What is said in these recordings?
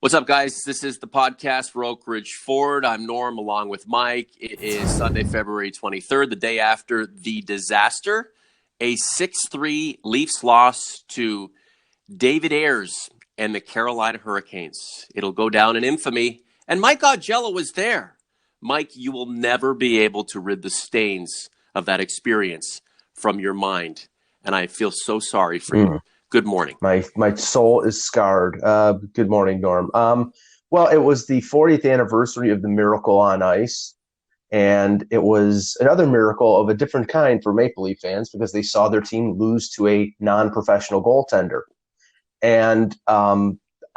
What's up, guys? This is the podcast for Oakridge Ford. I'm Norm along with Mike. It is Sunday, February 23rd, the day after the disaster. A 6-3 Leafs loss to David Ayers and the Carolina Hurricanes. It'll go down in infamy. And Mike Augello was there. Mike, you will never be able to rid the stains of that experience from your mind. And I feel so sorry for you. Good morning. My soul is scarred. Good morning, Norm. Well, it was the 40th anniversary of the Miracle on Ice, and it was another miracle of a different kind for Maple Leaf fans because they saw their team lose to a non-professional goaltender. And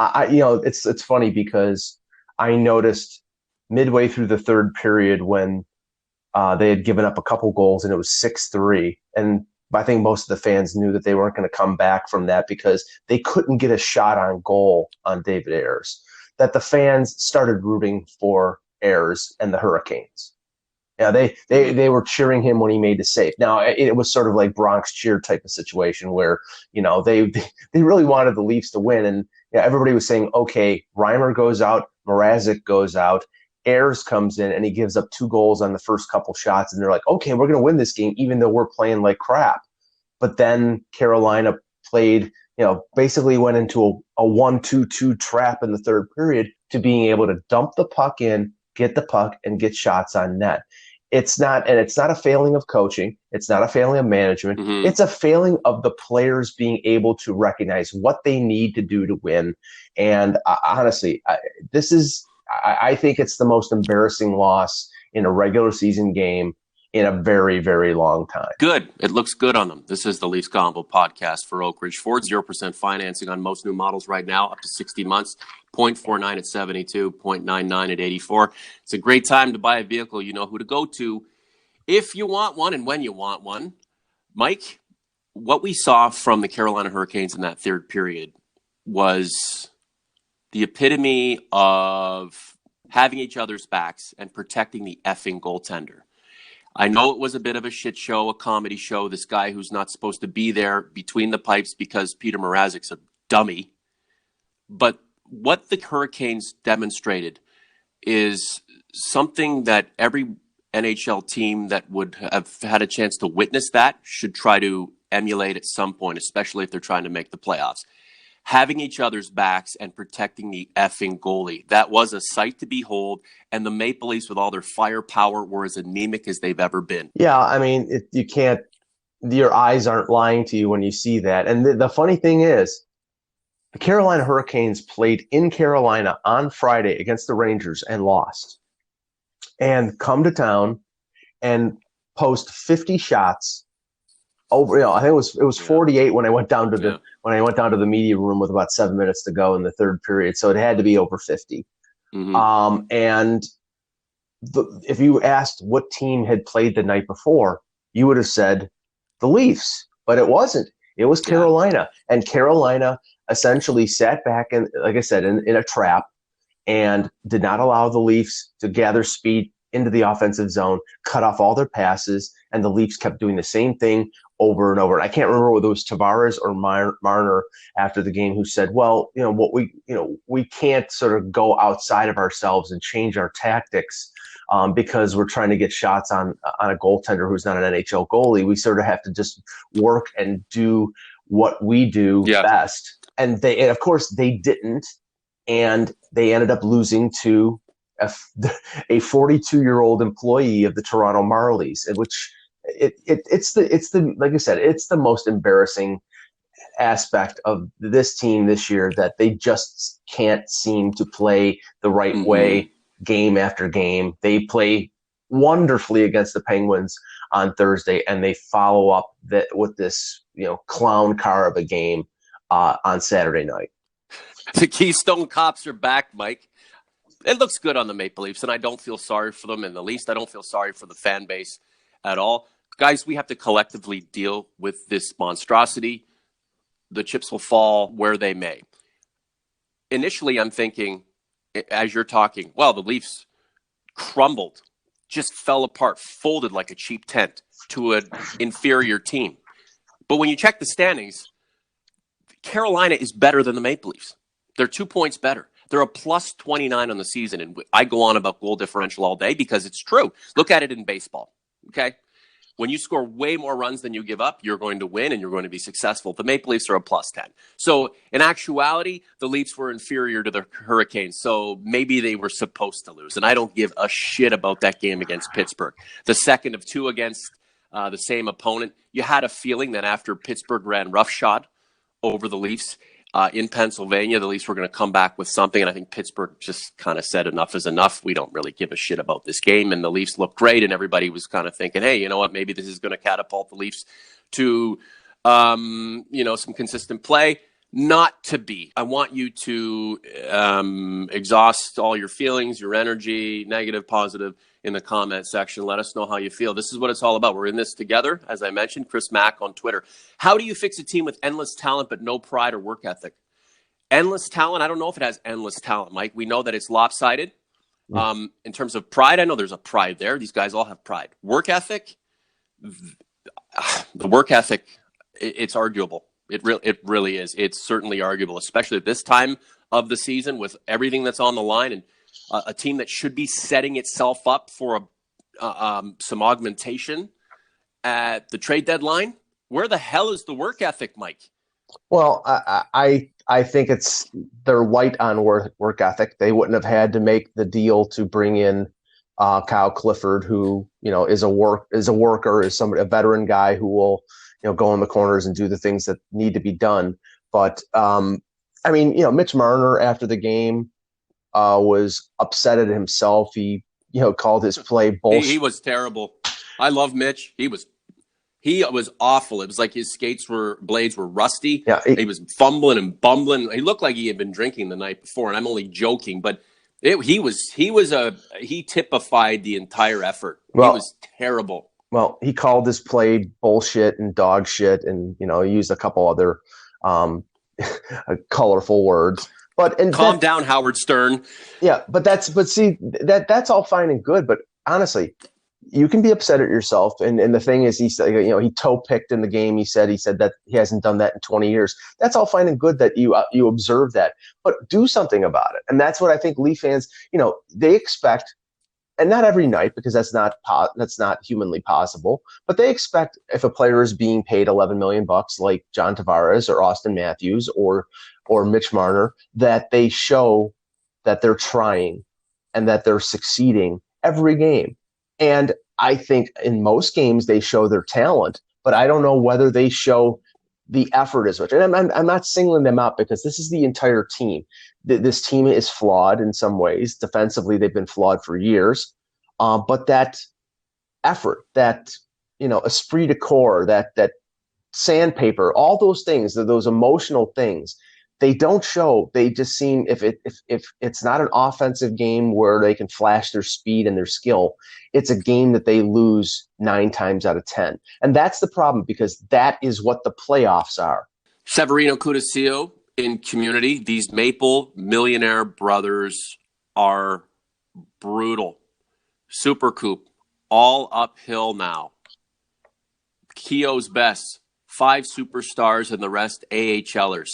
it's funny because I noticed midway through the third period when they had given up a couple goals and it was 6-3, and I think most of the fans knew that they weren't going to come back from that because they couldn't get a shot on goal on David Ayers, that the fans started rooting for Ayers and the Hurricanes. Yeah, they were cheering him when he made the save. Now, it was sort of like Bronx cheer type of situation where, they really wanted the Leafs to win. And everybody was saying, okay, Reimer goes out, Mrazek goes out, Ayers comes in and he gives up 2 goals on the first couple shots. And they're like, okay, we're going to win this game, even though we're playing like crap. But then Carolina played, basically went into a 1-2-2 trap in the third period to being able to dump the puck in, get the puck, and get shots on net. It's not a failing of coaching. It's not a failing of management. Mm-hmm. It's a failing of the players being able to recognize what they need to do to win. And honestly, I think it's the most embarrassing loss in a regular season game in a very, very long time. Good. It looks good on them. This is the Leafs Convo podcast for Oakridge Ford. 0% financing on most new models right now, up to 60 months. 0.49 at 72, 0.99 at 84. It's a great time to buy a vehicle. You know who to go to if you want one and when you want one. Mike, what we saw from the Carolina Hurricanes in that third period was the epitome of having each other's backs and protecting the effing goaltender. I know it was a bit of a shit show, a comedy show. This guy who's not supposed to be there between the pipes because Peter Mrazek's a dummy. But what the Hurricanes demonstrated is something that every NHL team that would have had a chance to witness that should try to emulate at some point, especially if they're trying to make the playoffs. Having each other's backs and protecting the effing goalie. That was a sight to behold, and the Maple Leafs, with all their firepower, were as anemic as they've ever been. Yeah, I mean, you can't – your eyes aren't lying to you when you see that. And the funny thing is, the Carolina Hurricanes played in Carolina on Friday against the Rangers and lost. And come to town and post 50 shots over, I think it was 48 when I went down to the media room with about 7 minutes to go in the third period. So it had to be over 50. Mm-hmm. And if you asked what team had played the night before, you would have said the Leafs, but it wasn't. It was Carolina. And Carolina essentially sat back and, like I said, in a trap and did not allow the Leafs to gather speed into the offensive zone, cut off all their passes, and the Leafs kept doing the same thing over and over. And I can't remember whether it was Tavares or Marner after the game who said, well, we can't sort of go outside of ourselves and change our tactics because we're trying to get shots on a goaltender who's not an NHL goalie. We sort of have to just work and do what we do best. And of course they didn't. And they ended up losing to a 42-year-old employee of the Toronto Marlies, in which it's the like I said, it's the most embarrassing aspect of this team this year, that they just can't seem to play the right way game after game. They play wonderfully against the Penguins on Thursday, and they follow up with this clown car of a game on Saturday night. The Keystone Cops are back, Mike. It looks good on the Maple Leafs, and I don't feel sorry for them in the least. I don't feel sorry for the fan base at all. Guys, we have to collectively deal with this monstrosity. The chips will fall where they may. Initially, I'm thinking, as you're talking, well, the Leafs crumbled, just fell apart, folded like a cheap tent to an inferior team. But when you check the standings, Carolina is better than the Maple Leafs. They're 2 points better. They're a plus 29 on the season. And I go on about goal differential all day because it's true. Look at it in baseball. Okay. When you score way more runs than you give up, you're going to win and you're going to be successful. The Maple Leafs are a plus 10. So in actuality, the Leafs were inferior to the Hurricanes. So maybe they were supposed to lose. And I don't give a shit about that game against Pittsburgh. The second of two against the same opponent. You had a feeling that after Pittsburgh ran roughshod over the Leafs in Pennsylvania, the Leafs were going to come back with something. And I think Pittsburgh just kind of said enough is enough. We don't really give a shit about this game. And the Leafs looked great. And everybody was kind of thinking, hey, you know what? Maybe this is going to catapult the Leafs to, some consistent play. Not to be. I want you to exhaust all your feelings, your energy, negative, positive, in the comment section. Let us know how you feel. This is what it's all about. We're in this together. As I mentioned, Chris Mack on Twitter. How do you fix a team with endless talent but no pride or work ethic? Endless talent, I don't know if it has endless talent, Mike. We know that it's lopsided. In terms of pride, I know there's a pride there. These guys all have pride. Work ethic, the work ethic, it's arguable. It really is. It's certainly arguable, especially at this time of the season with everything that's on the line and a team that should be setting itself up for some augmentation at the trade deadline. Where the hell is the work ethic, Mike? Well, I think they're light on work ethic. They wouldn't have had to make the deal to bring in Kyle Clifford, who is a worker, is a veteran guy who will go in the corners and do the things that need to be done. But Mitch Marner after the game was upset at himself. He called his play bullshit. He was terrible. I love Mitch. He was awful. It was like his blades were rusty. Yeah, he was fumbling and bumbling. He looked like he had been drinking the night before, and I'm only joking, but he typified the entire effort. Well, he was terrible. Well, he called his play bullshit and dog shit, and he used a couple other colorful words. Calm down, Howard Stern. Yeah, but that's all fine and good. But honestly, you can be upset at yourself. And the thing is, he said, he toe picked in the game. He said that he hasn't done that in 20 years. That's all fine and good that you observe that, but do something about it. And that's what I think Leaf fans, they expect. And not every night, because that's not humanly possible. But they expect if a player is being paid $11 million, like John Tavares or Austin Matthews or Mitch Marner, that they show that they're trying and that they're succeeding every game. And I think in most games they show their talent, but I don't know whether they show the effort as much. And I'm not singling them out because this is the entire team. This team is flawed in some ways. Defensively, they've been flawed for years. But that effort, that esprit de corps, that sandpaper, all those things, those emotional things, they don't show. They just seem if it's not an offensive game where they can flash their speed and their skill, it's a game that they lose 9 times out of 10. And that's the problem, because that is what the playoffs are. Severino Cudicillo in Community. These Maple millionaire brothers are brutal. Supercoup, all uphill now. Keogh's best, 5 superstars and the rest AHLers.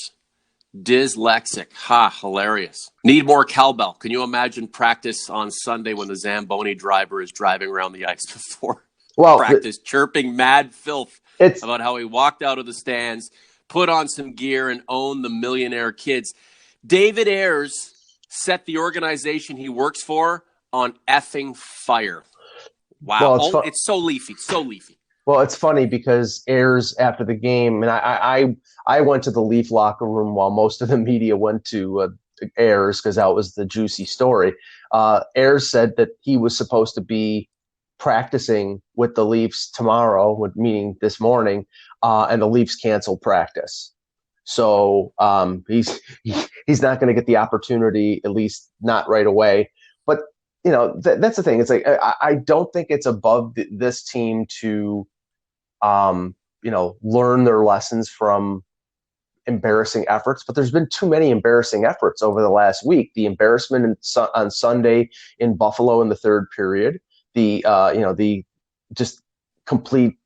Dyslexic, hilarious. Need more cowbell. Can you imagine practice on Sunday when the Zamboni driver is driving around the ice before practice, chirping mad filth about how he walked out of the stands, put on some gear, and owned the millionaire kids. David Ayers set the organization he works for on effing fire. Wow. Well, it's so leafy. Well, it's funny because Ayers after the game, and I went to the Leaf locker room while most of the media went to Ayers because that was the juicy story. Ayers said that he was supposed to be practicing with the Leafs tomorrow, meaning this morning, and the Leafs canceled practice. So he's not going to get the opportunity, at least not right away. But that's the thing. It's like I don't think it's above this team to learn their lessons from embarrassing efforts, but there's been too many embarrassing efforts over the last week. The embarrassment on Sunday in Buffalo in the third period, the just complete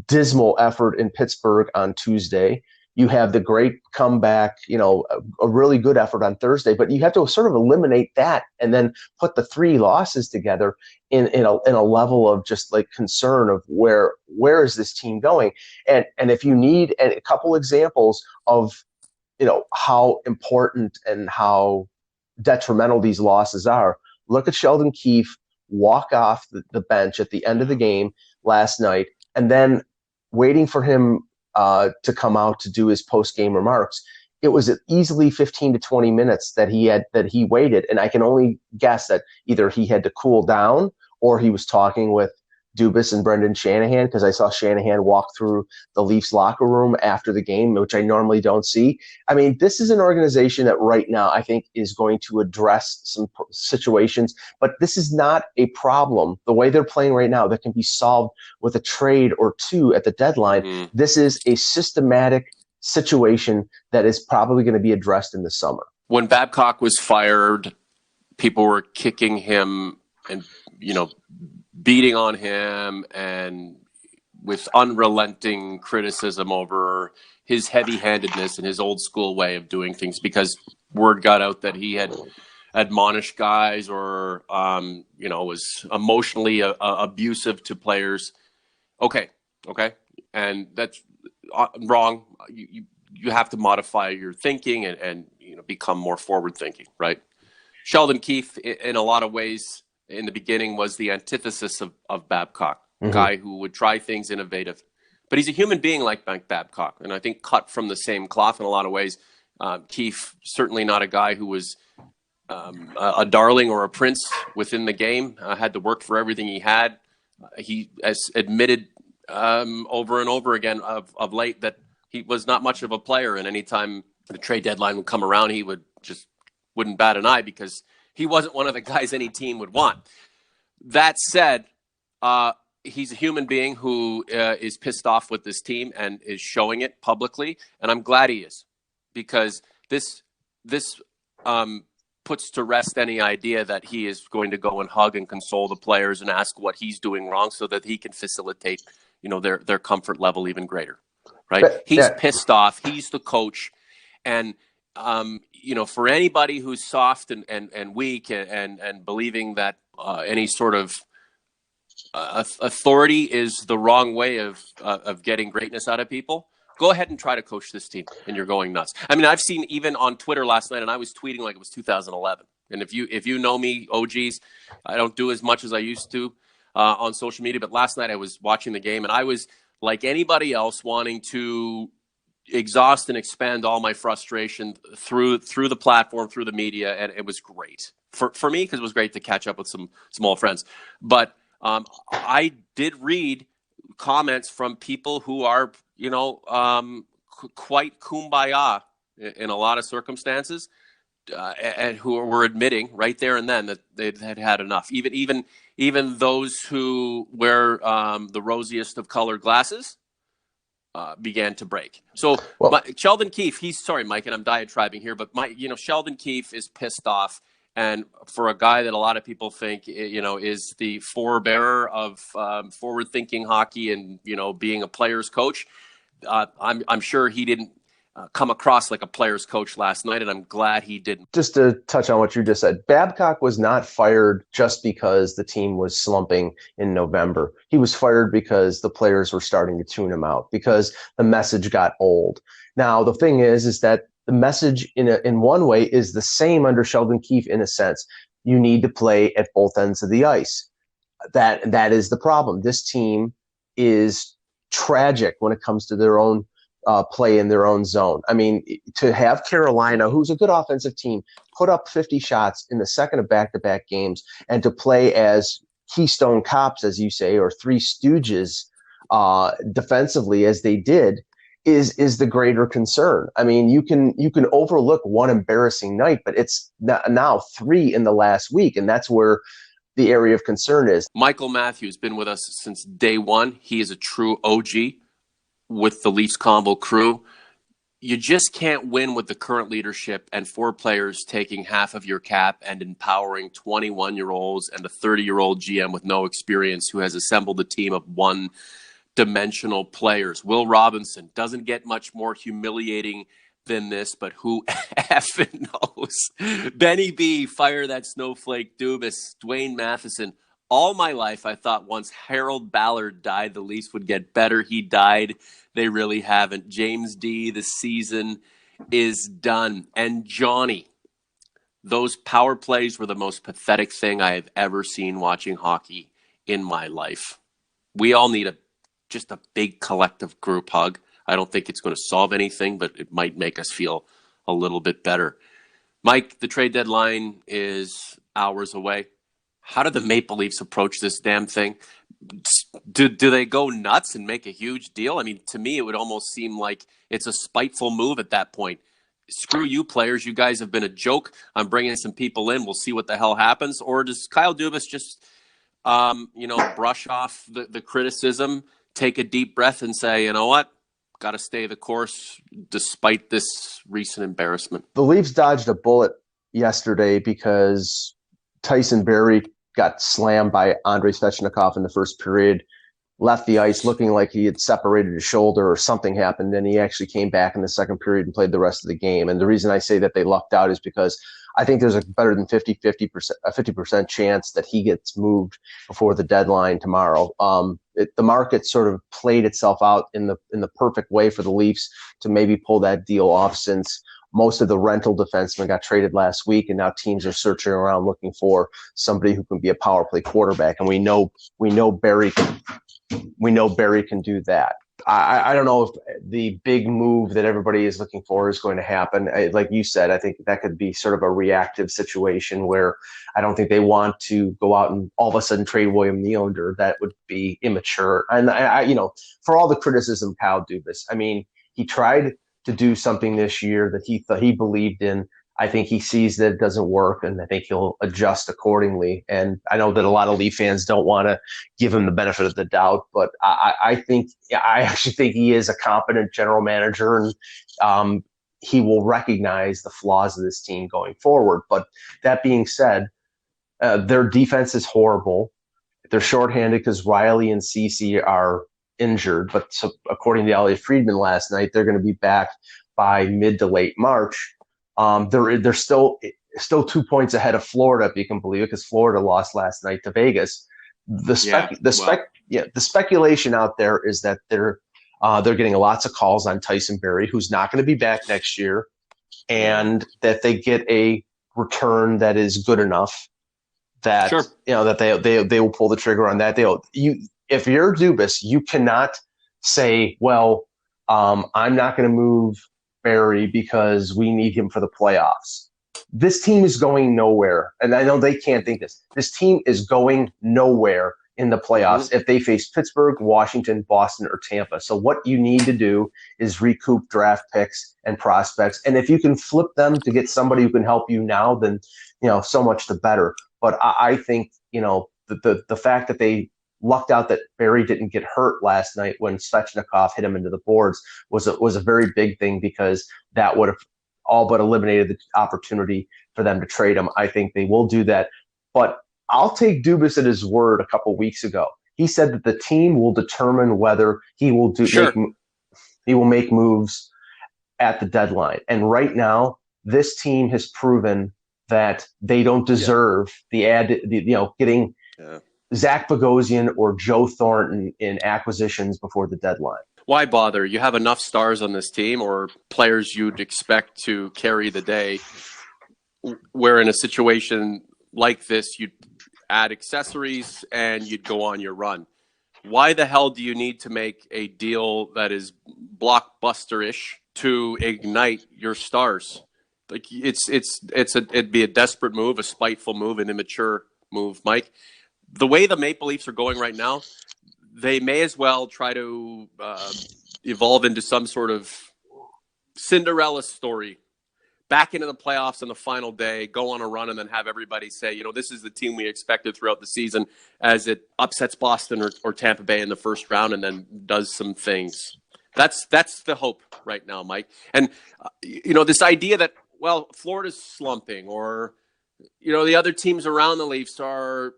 dismal effort in Pittsburgh on Tuesday, You have the great comeback, a really good effort on Thursday, but you have to sort of eliminate that and then put the 3 losses together in a level of just like concern of where is this team going? And if you need a couple examples of, how important and how detrimental these losses are, look at Sheldon Keefe walk off the bench at the end of the game last night, and then waiting for him to come out to do his post-game remarks. It was easily 15 to 20 minutes that he waited, and I can only guess that either he had to cool down or he was talking with Dubas and Brendan Shanahan, because I saw Shanahan walk through the Leafs locker room after the game, which I normally don't see. I mean, this is an organization that right now I think is going to address some situations, but this is not a problem, the way they're playing right now, that can be solved with a trade or 2 at the deadline. Mm-hmm. This is a systematic situation that is probably going to be addressed in the summer. When Babcock was fired, people were kicking him and, beating on him and with unrelenting criticism over his heavy-handedness and his old school way of doing things, because word got out that he had admonished guys or, was emotionally abusive to players. Okay. And that's wrong. You have to modify your thinking and become more forward thinking, right? Sheldon Keefe, in a lot of ways, in the beginning was the antithesis of Babcock, mm-hmm. guy who would try things innovative. But he's a human being like Babcock, and I think cut from the same cloth in a lot of ways. Keefe, certainly not a guy who was a darling or a prince within the game, had to work for everything he had. He has admitted over and over again of late that he was not much of a player, and anytime the trade deadline would come around, he wouldn't bat an eye because he wasn't one of the guys any team would want. That said, he's a human being who is pissed off with this team and is showing it publicly, and I'm glad he is, because this puts to rest any idea that he is going to go and hug and console the players and ask what he's doing wrong so that he can facilitate, their comfort level even greater, right? He's pissed off. He's the coach, and for anybody who's soft and weak and believing that any sort of authority is the wrong way of getting greatness out of people, go ahead and try to coach this team, and you're going nuts. I mean, I've seen even on Twitter last night, and I was tweeting like it was 2011. And if you know me, OGs, I don't do as much as I used to on social media. But last night I was watching the game, and I was like anybody else wanting to exhaust and expend all my frustration through the platform, through the media, and it was great for me because it was great to catch up with some old friends. But I did read comments from people who are quite kumbaya in a lot of circumstances, and who were admitting right there and then that they had enough. Even those who wear the rosiest of colored glasses began to break. So Sheldon Keefe, sorry, Mike, and I'm diatribing here, but Sheldon Keefe is pissed off. And for a guy that a lot of people think, is the forebearer of forward-thinking hockey and, being a player's coach, I'm sure he didn't come across like a player's coach last night, and I'm glad he didn't. Just to touch on what you just said, Babcock was not fired just because the team was slumping in November. He was fired because the players were starting to tune him out, because the message got old. Now, the thing is that the message in one way is the same under Sheldon Keefe in a sense. You need to play at both ends of the ice. That is the problem. This team is tragic when it comes to their own play in their own zone. I mean, to have Carolina, who's a good offensive team, put up 50 shots in the second of back-to-back games, and to play as Keystone Cops, as you say, or Three Stooges defensively as they did, is the greater concern. I mean, you can overlook one embarrassing night, but it's now 3 in the last week, and that's where the area of concern is. Michael Matthews been with us since day one. He is a true OG with the Leafs Convo crew. You just can't win with the current leadership and 4 players taking half of your cap and empowering 21-year-olds and a 30-year-old GM with no experience who has assembled a team of 1 dimensional players. Will Robinson doesn't get much more humiliating than this, but who effing knows? Benny B, fire that snowflake Dubas, Dwayne Matheson. All my life, I thought once Harold Ballard died, the Leafs would get better. He died. They really haven't. James D, the season is done. And Johnny, those power plays were the most pathetic thing I have ever seen watching hockey in my life. We all need just a big collective group hug. I don't think it's going to solve anything, but it might make us feel a little bit better. Mike, the trade deadline is hours away. How do the Maple Leafs approach this damn thing? Do they go nuts and make a huge deal? I mean, to me, it would almost seem like it's a spiteful move at that point. Screw you, players. You guys have been a joke. I'm bringing some people in. We'll see what the hell happens. Or does Kyle Dubas just, brush off the criticism, take a deep breath and say, you know what? Got to stay the course despite this recent embarrassment. The Leafs dodged a bullet yesterday because Tyson Barrie got slammed by Andrei Svechnikov in the first period, left the ice looking like he had separated his shoulder or something happened, and he actually came back in the second period and played the rest of the game. And the reason I say that they lucked out is because I think there's a better than 50% chance that he gets moved before the deadline tomorrow. The market sort of played itself out in the perfect way for the Leafs to maybe pull that deal off, since most of the rental defensemen got traded last week, and now teams are searching around looking for somebody who can be a power play quarterback. And we know Barrie can do that. I don't know if the big move that everybody is looking for is going to happen. Like you said, I think that could be sort of a reactive situation where I don't think they want to go out and all of a sudden trade William Nylander. That would be immature. And for all the criticism, Kyle Dubas, I mean, he tried to do something this year that he thought he believed in. I think he sees that it doesn't work, and I think he'll adjust accordingly. And I know that a lot of Leaf fans don't want to give him the benefit of the doubt, but I actually think he is a competent general manager, and he will recognize the flaws of this team going forward. But that being said, their defense is horrible. They're shorthanded because Riley and Ceci are injured, but so, according to Elliot Friedman last night, they're going to be back by mid to late March. They're still 2 points ahead of Florida, if you can believe it, because Florida lost last night to Vegas. The speculation out there is that they're getting lots of calls on Tyson Barrie, who's not going to be back next year, and that they get a return that is good enough that that they will pull the trigger on that. If you're Dubas, you cannot say, well, I'm not going to move Barrie because we need him for the playoffs. This team is going nowhere. And I know they can't think this. This team is going nowhere in the playoffs if they face Pittsburgh, Washington, Boston, or Tampa. So what you need to do is recoup draft picks and prospects. And if you can flip them to get somebody who can help you now, then, so much the better. But I think, the fact that they lucked out that Barrie didn't get hurt last night when Svechnikov hit him into the boards was a very big thing, because that would have all but eliminated the opportunity for them to trade him. I think they will do that. But I'll take Dubas at his word. A couple weeks ago, he said that the team will determine whether he will make moves at the deadline. And right now, this team has proven that they don't deserve getting Zach Bogosian or Joe Thornton in acquisitions before the deadline. Why bother? You have enough stars on this team, or players you'd expect to carry the day, where in a situation like this, you'd add accessories and you'd go on your run. Why the hell do you need to make a deal that is blockbuster-ish to ignite your stars? Like it'd be a desperate move, a spiteful move, an immature move, Mike. The way the Maple Leafs are going right now, they may as well try to evolve into some sort of Cinderella story. Back into the playoffs on the final day, go on a run, and then have everybody say, this is the team we expected throughout the season, as it upsets Boston or Tampa Bay in the first round and then does some things. That's the hope right now, Mike. And, this idea that, Florida's slumping, or, the other teams around the Leafs are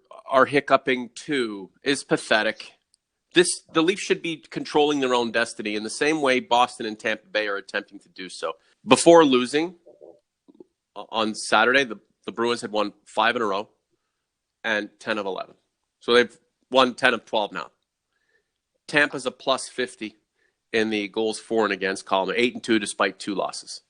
hiccuping too, is pathetic. The Leafs should be controlling their own destiny in the same way Boston and Tampa Bay are attempting to do so. Before losing on Saturday, the Bruins had won 5 in a row and 10 of 11. So they've won 10 of 12 now. Tampa's a plus 50 in the goals for and against column, 8-2 despite 2 losses.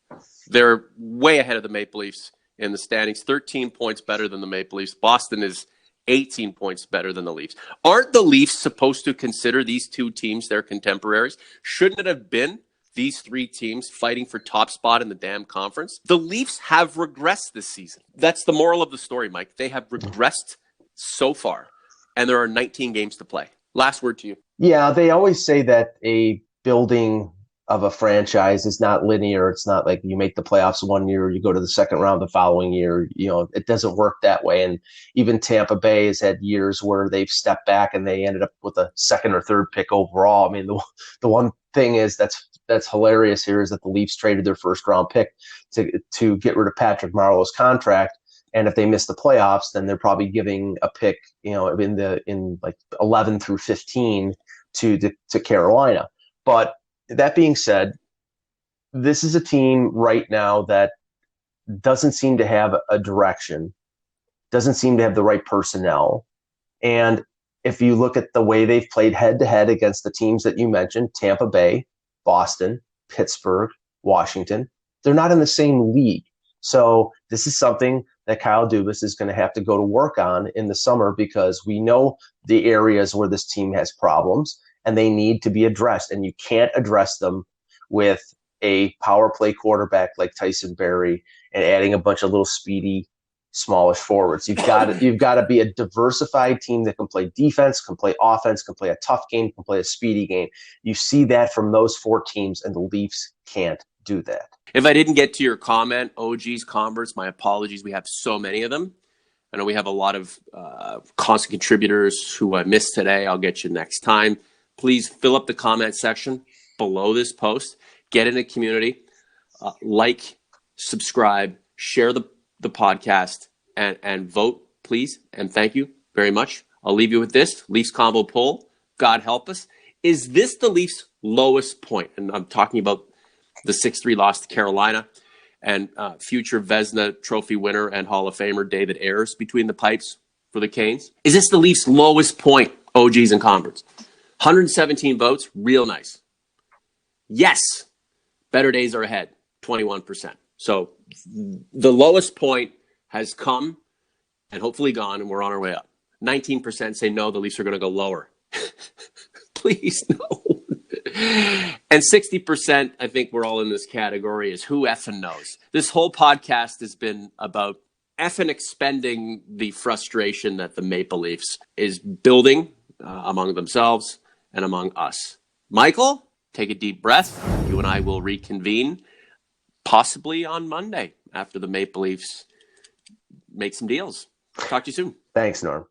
They're way ahead of the Maple Leafs in the standings, 13 points better than the Maple Leafs. Boston is 18 points better than the Leafs. Aren't the Leafs supposed to consider these 2 teams their contemporaries? Shouldn't it have been these 3 teams fighting for top spot in the damn conference? The Leafs have regressed this season. That's the moral of the story, Mike. They have regressed so far, and there are 19 games to play. Last word to you. Yeah, they always say that a building of a franchise is not linear. It's not like you make the playoffs one year, you go to the second round the following year. It doesn't work that way. And even Tampa Bay has had years where they've stepped back and they ended up with a second or third pick overall. I mean, the one thing is that's hilarious here is that the Leafs traded their first round pick to get rid of Patrick Marleau's contract. And if they miss the playoffs, then they're probably giving a pick, in like 11 through 15 to Carolina. But that being said, this is a team right now that doesn't seem to have a direction, doesn't seem to have the right personnel. And if you look at the way they've played head-to-head against the teams that you mentioned, Tampa Bay, Boston, Pittsburgh, Washington, they're not in the same league. So this is something that Kyle Dubas is going to have to go to work on in the summer because we know the areas where this team has problems and they need to be addressed. And you can't address them with a power play quarterback like Tyson Barrie and adding a bunch of little speedy, smallish forwards. You've got to be a diversified team that can play defense, can play offense, can play a tough game, can play a speedy game. You see that from those 4 teams, and the Leafs can't do that. If I didn't get to your comment, OGs, converts, my apologies. We have so many of them. I know we have a lot of constant contributors who I missed today. I'll get you next time. Please fill up the comment section below this post. Get in the community. Like, subscribe, share the podcast, and vote, please. And thank you very much. I'll leave you with this. Leafs Convo poll. God help us. Is this the Leafs' lowest point? And I'm talking about the 6-3 loss to Carolina and future Vezina Trophy winner and Hall of Famer David Ayers between the pipes for the Canes. Is this the Leafs' lowest point, OGs and converts? 117 votes, real nice. Yes, better days are ahead, 21%. So the lowest point has come and hopefully gone, and we're on our way up. 19% say no, the Leafs are going to go lower. Please, no. And 60%, I think we're all in this category, is who effing knows. This whole podcast has been about effing expending the frustration that the Maple Leafs is building among themselves and among us. Michael, take a deep breath. You and I will reconvene possibly on Monday after the Maple Leafs make some deals. Talk to you soon. Thanks, Norm.